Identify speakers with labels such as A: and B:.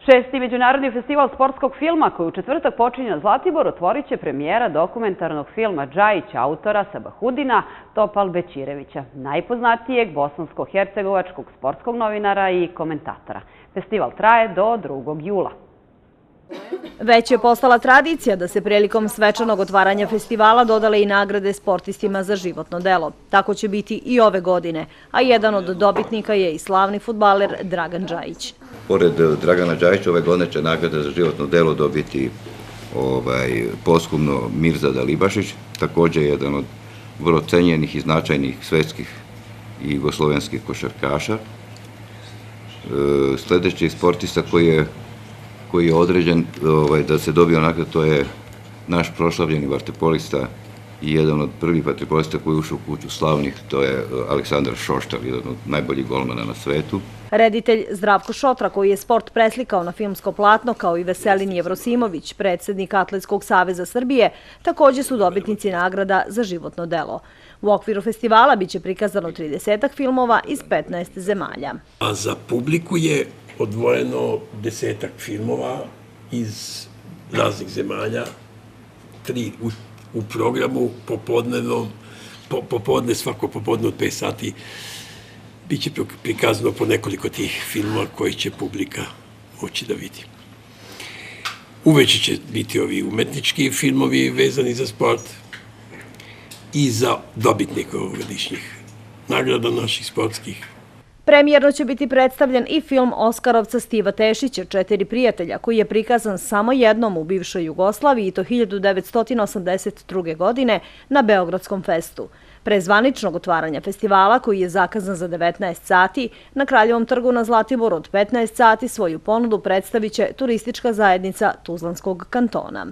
A: Šesti međunarodni festival sportskog filma koji u četvrtak počinje na Zlatiboru otvorit će premijera dokumentarnog filma Džajić autora Sabahudina Topal Bećirevića, najpoznatijeg bosansko-hercegovačkog sportskog novinara i komentatora. Festival traje do 2. jula.
B: Već je postala tradicija da se prilikom svečanog otvaranja festivala dodale i nagrade sportistima za životno delo. Tako će biti i ove godine, a jedan od dobitnika je i slavni fudbaler Dragan Džajić.
C: Pored Dragana Džajića ove godine će nagrade za životno delo dobiti posthumno Mirzad Alibašić, također jedan od vrlo cenjenih i značajnih svetskih i jugoslovenskih košarkaša. Sljedeći sportista koji je određen da se dobije nagradu, to je naš proslavljeni vaterpolista i jedan od prvih vaterpolista koji je ušao u kuću slavnih, to je Aleksandar Šoštar, jedan od najboljih golmana na svetu.
B: Reditelj Zdravko Šotra, koji je sport preslikao na filmsko platno, kao i Veselin Jevrosimović, predsjednik Atletskog saveza Srbije, također su dobitnici nagrada za životno delo. U okviru festivala biće prikazano 30 filmova iz 15 zemalja.
D: A za publiku je odvojeno 10 filmova iz raznih zemalja, 3 u programu popodne, svako popodne od 5 sati biće prikazano po nekoliko tih filmova koji će publika moći da vidi. Uveče će biti ovi umetnički filmovi vezani za sport i za dobitnike ovogodišnjih nagrada naših sportskih.
B: Premijerno će biti predstavljen i film Oskarovca Stiva Tešića, 4 prijatelja, koji je prikazan samo jednom u bivšoj Jugoslaviji i to 1982. godine na Beogradskom festu. Pre zvaničnog otvaranja festivala, koji je zakazan za 19 sati, na Kraljevom trgu na Zlatiboru od 15 sati svoju ponudu predstavit će turistička zajednica Tuzlanskog kantona.